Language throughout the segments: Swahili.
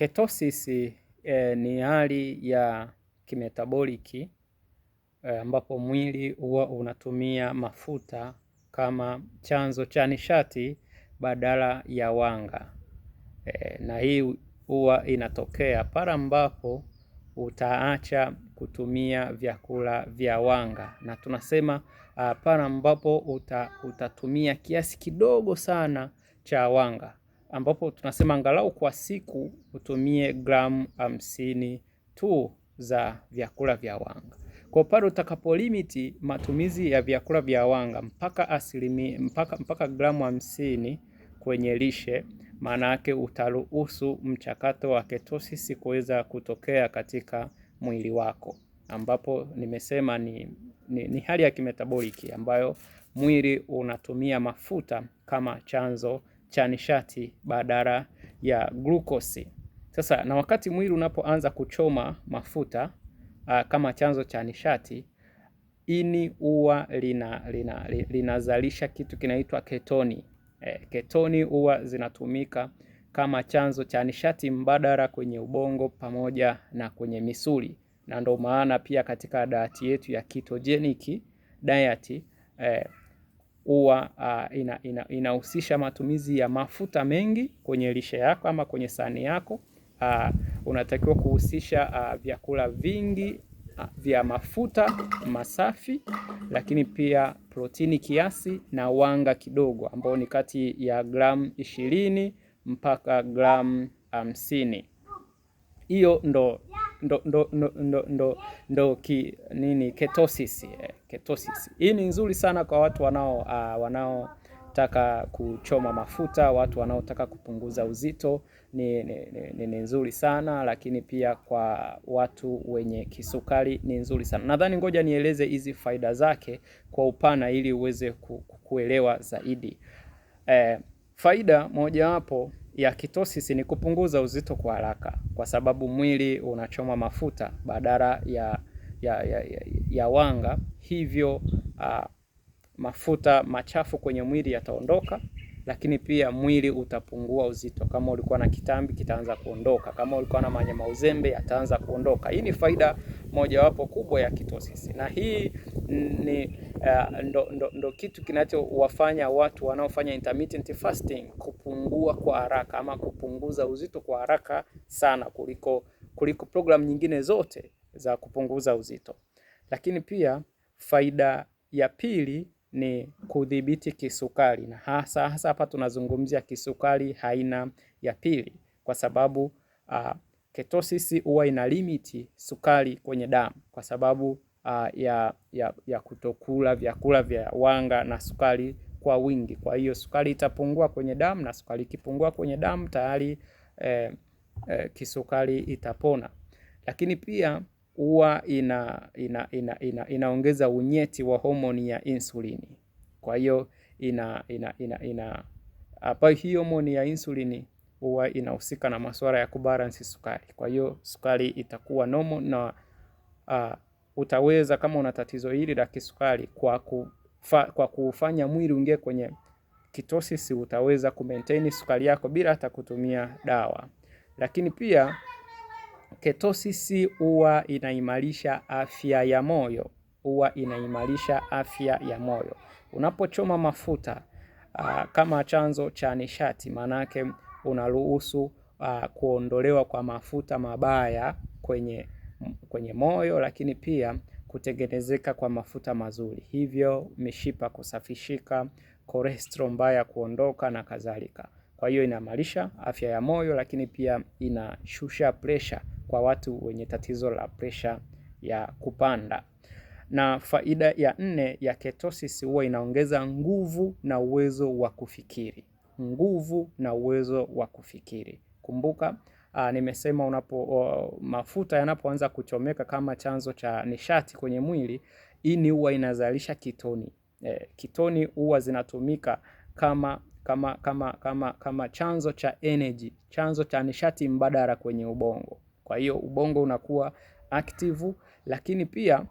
Ketosis ni hali ya kimetaboliki ambapo mwili huwa unatumia mafuta kama chanzo cha nishati badala ya wanga. Na hii huwa inatokea pale ambapo utaacha kutumia vyakula vya wanga, na tunasema pale ambapo utatumia kiasi kidogo sana cha wanga, ambapo tunasema angalau kwa siku utumie gramu 50 tu za vyakula vya wanga. Kwa pale utakapo limiti matumizi ya vyakula vya wanga mpaka gramu 50 kwenye lishe, maana yake utaruhusu mchakato wa ketosis kuweza kutokea katika mwili wako, ambapo nimesema ni hali ya kimetaboliki ambayo mwili unatumia mafuta kama chanzo cha nishati badala ya glukosi. Sasa na wakati mwili unapoanza kuchoma mafuta kama chanzo cha nishati, ini huwa linazalisha kitu kinaitwa ketoni. Ketoni huwa zinatumika kama chanzo cha nishati mbadala kwenye ubongo pamoja na kwenye misuli, na ndio maana pia katika diet yetu ya ketogenic diet huwa inahusisha matumizi ya mafuta mengi kwenye lishe yako ama kwenye sahani yako. Unatakiwa kuhusisha vyakula vingi vya mafuta masafi, lakini pia protini kiasi na wanga kidogo, ambao ni kati ya gramu 20 mpaka gramu 50. Hiyo ndo ketosis. Ketosis hii ni nzuri sana kwa watu wanaotaka kuchoma mafuta, watu wanaotaka kupunguza uzito, ni nzuri sana, lakini pia kwa watu wenye kisukari ni nzuri sana. Nadhani ngoja nieleze hizi faida zake kwa upana ili uweze kuelewa zaidi. Faida mojawapo ya ketosis ni kupunguza uzito kwa haraka, kwa sababu mwili unachoma mafuta badala ya wanga, hivyo mafuta machafu kwenye mwili yataondoka, lakini pia mwili utapungua uzito. Kama ulikuwa na kitambi kitaanza kuondoka, kama ulikuwa na manyama uzembe yataanza kuondoka. Hii ni faida mojawapo kubwa ya ketosis, na hii ni ndo kitu kinachowafanya watu wanaofanya intermittent fasting kupungua kwa haraka ama kupunguza uzito kwa haraka sana kuliko program nyingine zote za kupunguza uzito. Lakini pia faida ya pili ni kudhibiti kisukari, na hasa hapa tunazungumzia kisukari aina ya pili, kwa sababu ketosis huwa ina limiti sukari kwenye damu kwa sababu ya kutokula vyakula vya wanga na sukari kwa wingi. Kwa hiyo sukari itapungua kwenye damu, na sukari ikipungua kwenye damu tayari kisukari itapona. Lakini pia huwa inaongeza unyeti wa homoni ya insulini. Kwa hiyo hii homoni ya insulini huwa inahusika na masuala ya kubalance sukari. Kwa hiyo sukari itakuwa normal, na utaweza, kama una tatizo hili la kisukari, kwa kufanya mwili uingie kwenye ketosis, utaweza kumaintain sukari yako bila hata kutumia dawa. Lakini pia ketosis huwa inaimarisha afya ya moyo. Unapochoma mafuta kama chanzo cha nishati, manake unaruhusu kuondolewa kwa mafuta mabaya kwenye moyo, lakini pia kutengenezeka kwa mafuta mazuri, hivyo mishipa kusafishika, cholesterol mbaya kuondoka na kadhalika. Kwa hiyo inaimarisha afya ya moyo, lakini pia inashusha pressure kwa watu wenye tatizo la pressure ya kupanda. Na faida ya 4 ya ketosis, huwa inaongeza nguvu na uwezo wa kufikiri. Kumbuka nimesema mafuta yanapoanza kuchomeka kama chanzo cha nishati kwenye mwili, ini huwa inazalisha ketoni. Ketoni huwa zinatumika kama chanzo cha energy, chanzo cha nishati mbadala kwenye ubongo. Kwa hiyo ubongo unakuwa active, lakini pia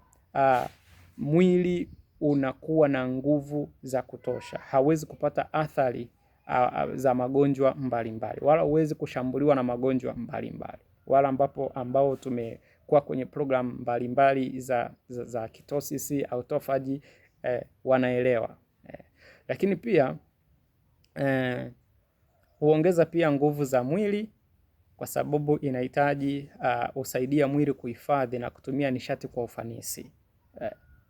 mwili unakuwa na nguvu za kutosha. Hawezi kupata athari za magonjwa mbalimbali, wala huwezi kushambuliwa na magonjwa mbalimbali. Wala ambao tumekuwa kwenye program mbalimbali za ketosis, autophagy, wanaelewa. Lakini pia huongeza pia nguvu za mwili, kwa sababu inahitaji usaidia mwili kuhifadhi na kutumia nishati kwa ufanisi.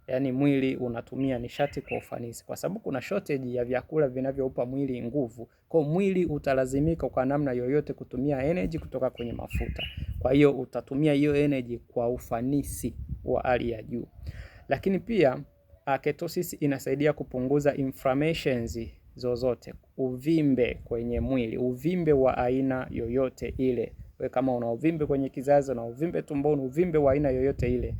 Yaani mwili unatumia nishati kwa ufanisi, kwa sababu kuna shortage ya vyakula vinavyoupa mwili nguvu. Kwa mwili utalazimika kwa namna yoyote kutumia energy kutoka kwenye mafuta. Kwa hiyo utatumia hiyo energy kwa ufanisi wa hali ya juu. Lakini pia ketosis inasaidia kupunguza inflammations zozote, uvimbe kwenye mwili, uvimbe wa aina yoyote ile. Kama una uvimbe kwenye kizazi, una uvimbe tumboni, uvimbe wa aina yoyote ile,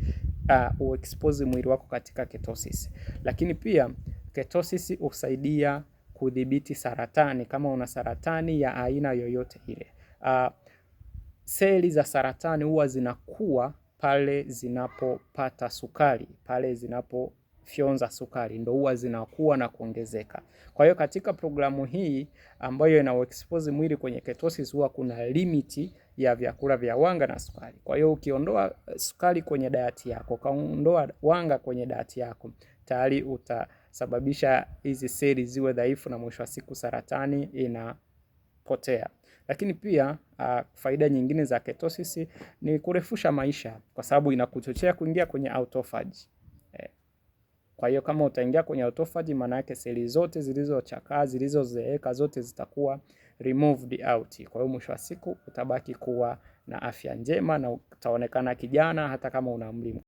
uexpose mwili wako katika ketosis. Lakini pia ketosis husaidia kudhibiti saratani. Kama una saratani ya aina yoyote ile, seli za saratani huwa zinakuwa pale zinapopata sukari, pale zinapofyonza sukari, ndo huwa zinakuwa na kuongezeka. Kwa hiyo katika programu hii ambayo ina expose mwili kwenye ketosis, huwa kuna limiti ya vyakula vya wanga na sukari. Kwa hiyo ukiondoa sukari kwenye diet yako, ukaondoa wanga kwenye diet yako, tayari utasababisha hizi seli ziwe dhaifu na mwisho wa siku saratani inapotea. Lakini pia faida nyingine za ketosis ni kurefusha maisha, kwa sababu inakuchochea kuingia kwenye autophagy. Kwa hiyo kama utaingia kwenye autophagy, maana yake seli zote zilizochakaa, zilizozeeka zote zitakuwa removed out. Kwa hiyo mwisho wa siku utabaki kuwa na afya njema na utaonekana kijana hata kama una umri